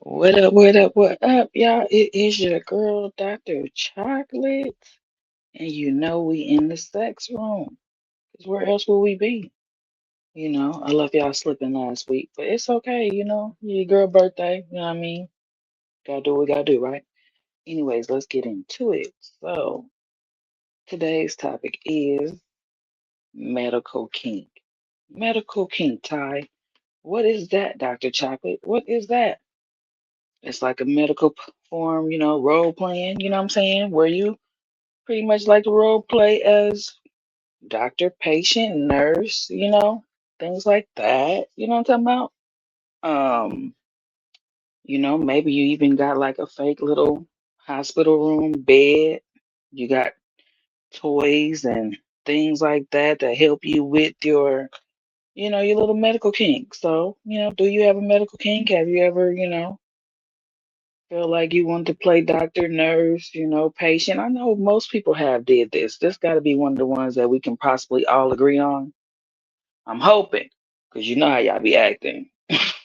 What up, what up, what up, y'all? It is your girl, Dr. Chocolate, and you know we in the sex room. Because where else will we be? I left y'all slipping last week, but it's okay, your girl birthday, you know what I mean? Gotta do what we gotta do, right? Anyways, let's get into it. So, today's topic is medical kink. Medical kink, Ty. What is that, Dr. Chocolate? What is that? It's like a medical form, role playing, you know what I'm saying? Where you pretty much like to role play as doctor, patient, nurse, things like that. You know what I'm talking about? Maybe you even got like a fake little hospital room bed. You got toys and things like that that help you with your little medical kink. So, do you have a medical kink? Have you ever, feel like you want to play doctor, nurse, patient? I know most people have did this. This got to be one of the ones that we can possibly all agree on. I'm hoping, because you know how y'all be acting.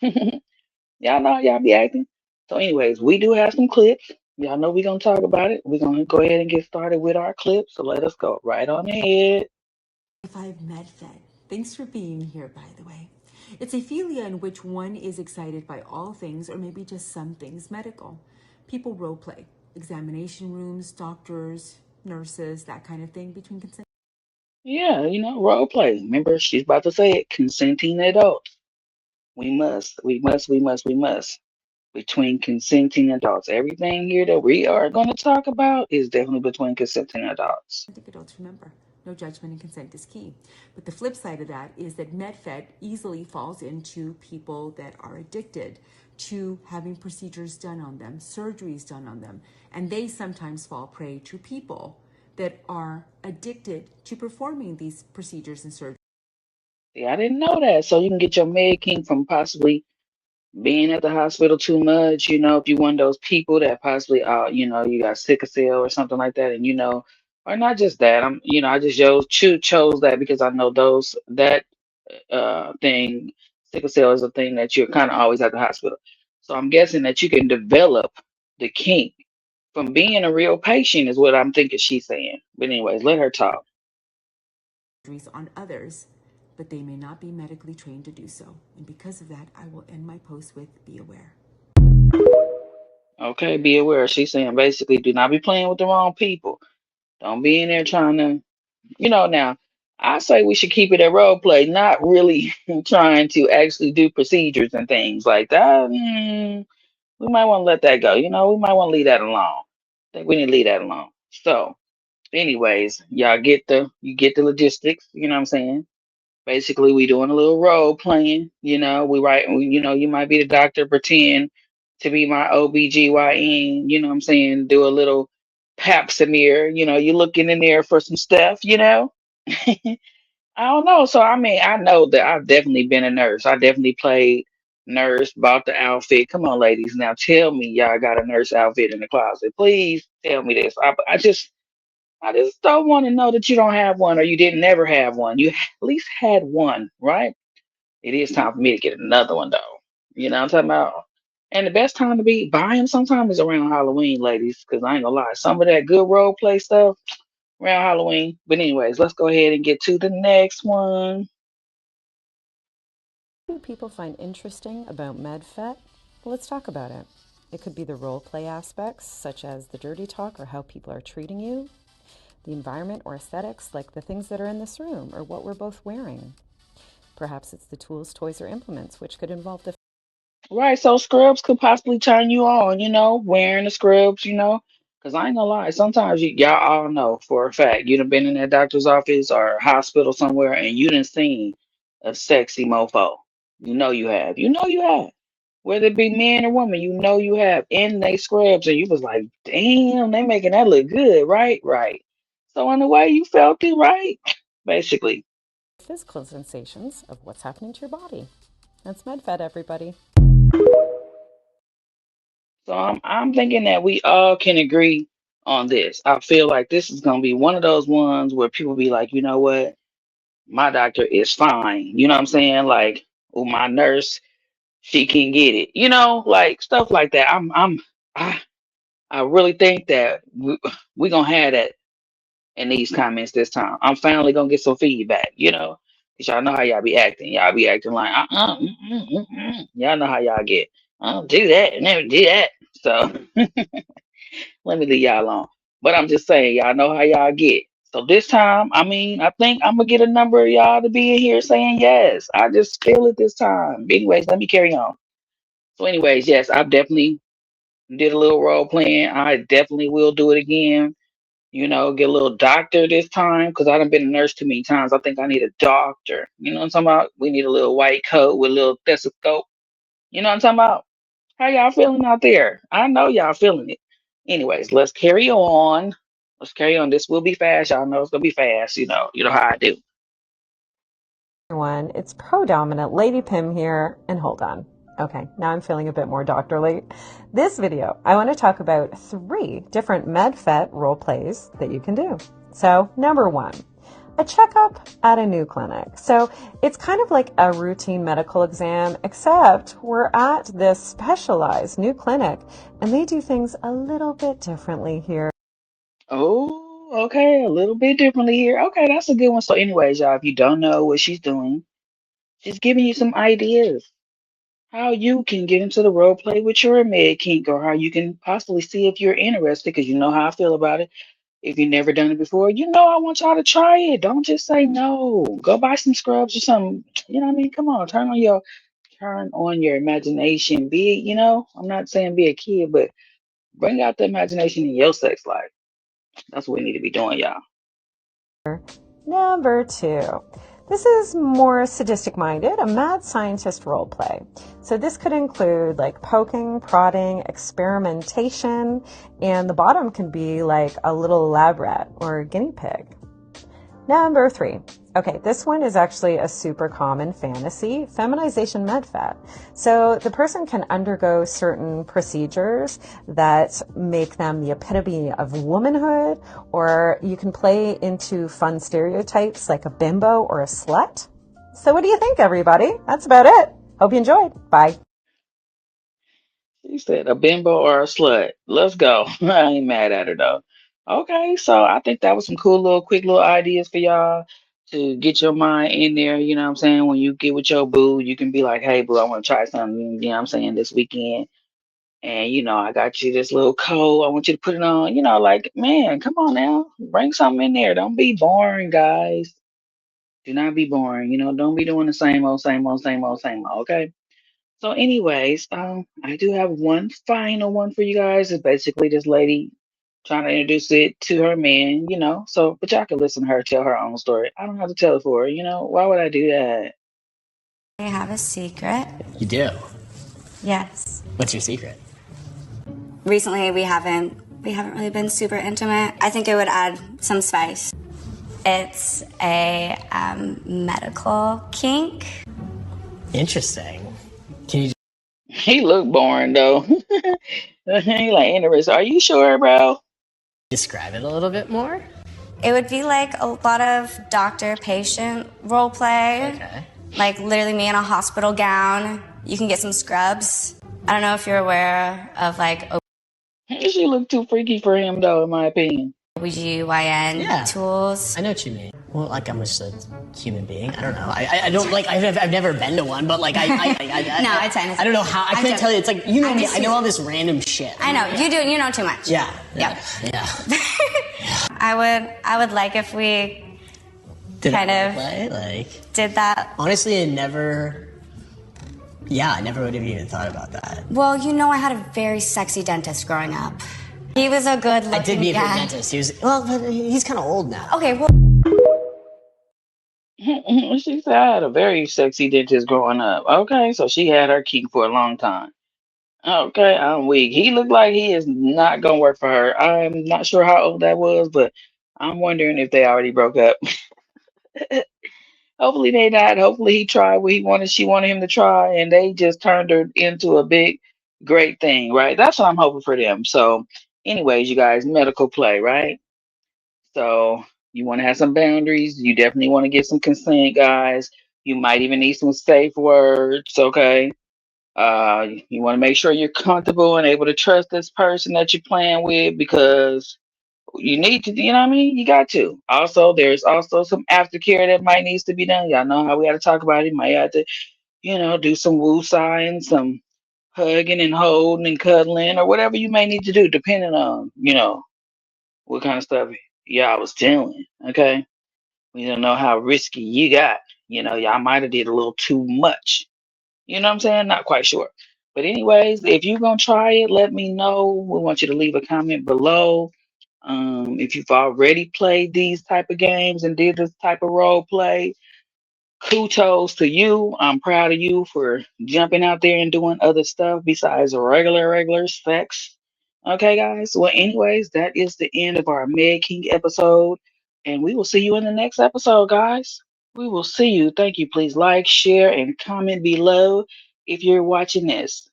Y'all know how y'all be acting. So, anyways, we do have some clips. Y'all know we're going to talk about it. We're going to go ahead and get started with our clips. So, let us go right on ahead. Five MedFed. Thanks for being here, by the way. It's a philia in which one is excited by all things, or maybe just some things medical. People role play, examination rooms, doctors, nurses, that kind of thing between consent. Yeah, role play. Remember, she's about to say it, consenting adults. We must. Between consenting adults. Everything here that we are going to talk about is definitely between consenting adults. Adults, remember, no judgment and consent is key. But the flip side of that is that MedFed easily falls into people that are addicted to having procedures done on them, surgeries done on them, and they sometimes fall prey to people that are addicted to performing these procedures and surgeries. See, I didn't know that. So you can get your med king from possibly being at the hospital too much, if you're one of those people that possibly, you got sickle cell or something like that, and or not just that. I just chose that because I know that thing, sickle cell is a thing that you're kind of always at the hospital. So I'm guessing that you can develop the kink from being a real patient, is what I'm thinking she's saying. But anyways, let her talk. On others, but they may not be medically trained to do so. And because of that, I will end my post with be aware. Okay, be aware. She's saying basically, do not be playing with the wrong people. Don't be in there trying to, now I say we should keep it at role play, not really trying to actually do procedures and things like that. We might want to let that go. We might want to leave that alone. I think we need to leave that alone. So, anyways, you get the logistics, you know what I'm saying? Basically, we doing a little role playing, you might be the doctor, pretend to be my OBGYN, you know what I'm saying? Do a little pap smear, you looking in there for some stuff. I don't know. So I mean, I know that I've definitely been a nurse. I definitely played nurse, bought the outfit. Come on, ladies. Now tell me y'all got a nurse outfit in the closet. Please tell me this. I just don't want to know that you don't have one or you didn't never have one. You at least had one, right? It is time for me to get another one though. You know what I'm talking about? And the best time to be buying sometimes is around Halloween, ladies, because I ain't gonna lie. Some of that good role play stuff around Halloween. But anyways, let's go ahead and get to the next one. What do people find interesting about MedFet? Well, let's talk about it. It could be the role play aspects, such as the dirty talk or how people are treating you, the environment or aesthetics, like the things that are in this room or what we're both wearing. Perhaps it's the tools, toys, or implements, which could involve the Right, so scrubs could possibly turn you on, wearing the scrubs, because I ain't gonna lie, sometimes y'all all know for a fact you done been in that doctor's office or hospital somewhere and you done seen a sexy mofo. You know you have. You know you have. Whether it be man or woman, you know you have in they scrubs and you was like, damn, they making that look good, right? Right. So in a way you felt it, right? Basically. physical sensations of what's happening to your body. That's MedFet, everybody. So I'm thinking that we all can agree on this. I feel like this is gonna be one of those ones where people be like, you know what, my doctor is fine. You know what I'm saying? Like, oh, my nurse. she can get it. Like stuff like that. I, I really think that we gonna have that in these comments this time. I'm finally gonna get some feedback. Cause y'all know how y'all be acting. Y'all be acting like y'all know how y'all get. I don't do that. Never do that. So let me leave y'all alone. But I'm just saying, y'all know how y'all get. So this time, I mean, I think I'm gonna get a number of y'all to be in here saying yes. I just feel it this time. Anyways, let me carry on. So, anyways, yes, I've definitely did a little role playing. I definitely will do it again. Get a little doctor this time because I done been a nurse too many times. I think I need a doctor. You know what I'm talking about? We need a little white coat with a little stethoscope. You know what I'm talking about? How y'all feeling out there? I know y'all feeling it. Anyways, let's carry on. Let's carry on. This will be fast. Y'all know it's gonna be fast. You know how I do. Everyone, it's pro-dominant Lady Pim here, and hold on. Okay, now I'm feeling a bit more doctorly. This video, I want to talk about 3 different MedFet role plays that you can do. So, number 1, a checkup at a new clinic. So it's kind of like a routine medical exam, except we're at this specialized new clinic, and they do things a little bit differently here. Oh, okay, a little bit differently here. Okay, that's a good one. So, anyways, y'all, if you don't know what she's doing, she's giving you some ideas how you can get into the role play with your med kink, or how you can possibly see if you're interested, because you know how I feel about it. If you've never done it before, I want y'all to try it. Don't just say no. Go buy some scrubs or something. You know what I mean? Come on, turn on your imagination. I'm not saying be a kid, but bring out the imagination in your sex life. That's what we need to be doing, y'all. Number 2. This is more sadistic minded, a mad scientist role play. So this could include like poking, prodding, experimentation, and the bottom can be like a little lab rat or guinea pig. Number 3. Okay, this one is actually a super common fantasy, feminization medfat. So the person can undergo certain procedures that make them the epitome of womanhood, or you can play into fun stereotypes like a bimbo or a slut. So what do you think, everybody? That's about it. Hope you enjoyed. Bye. She said a bimbo or a slut. Let's go. I ain't mad at her though. Okay, so I think that was some cool little quick little ideas for y'all to get your mind in there. You know what I'm saying? When you get with your boo, you can be like, hey boo, I want to try something, you know what I'm saying, this weekend. And I got you this little coat. I want you to put it on. Like, man, come on now. Bring something in there. Don't be boring, guys. Do not be boring. Don't be doing the same old, same old, same old, same old. Okay. So, anyways, I do have one final one for you guys. It's basically this lady trying to introduce it to her man. So, but y'all can listen to her tell her own story. I don't have to tell it for her. Why would I do that? I have a secret. You do? Yes. What's your secret? Recently we haven't really been super intimate. I think it would add some spice. It's a medical kink. Interesting. Can you He looked boring though. He like interesting. Are you sure, bro? describe it a little bit more? It would be like a lot of doctor-patient role play. Okay. Like literally me in a hospital gown. You can get some scrubs. I don't know if you're aware of like She looked too freaky for him though, in my opinion. OBGYN Yeah. tools. I know what you mean. Well, like I'm just a human being. I don't know. I don't like. I've never been to one, but like No, it's fine. I don't know how. I couldn't tell you. It's like you know me. I know all this random shit. I know you do. You know too much. Yeah. Yep. Yeah. I would like if we Did kind I of play? Like did that. honestly, I never. Yeah, I never would have even thought about that. Well, I had a very sexy dentist growing up. He was a good looking I did meet a guy. dentist. He was but he's kind of old now. Okay, well, She said I had a very sexy dentist growing up. Okay, so she had her kink for a long time. Okay, I'm weak. He looked like he is not gonna work for her. I'm not sure how old that was, but I'm wondering if they already broke up. Hopefully they not. Hopefully he tried what she wanted him to try, and they just turned her into a big, great thing, right? That's what I'm hoping for them. So, anyways, you guys, medical play, right? So you want to have some boundaries. You definitely want to get some consent, guys. You might even need some safe words, okay? You want to make sure you're comfortable and able to trust this person that you're playing with, because you need to, you know what I mean? You got to. Also, there's also some aftercare that might needs to be done. Y'all know how we got to talk about it. Might have to, do some woo signs, some hugging and holding and cuddling, or whatever you may need to do, depending on, what kind of stuff y'all was doing. Okay. We don't know how risky you got. Y'all might have did a little too much. You know what I'm saying? Not quite sure. But anyways, if you're gonna try it, let me know. We want you to leave a comment below. If you've already played these type of games and did this type of role play, kudos to you. I'm proud of you for jumping out there and doing other stuff besides regular sex. Okay, guys. Well, anyways, that is the end of our Meg King episode, and we will see you in the next episode, guys. We will see you. Thank you. Please like, share, and comment below if you're watching this.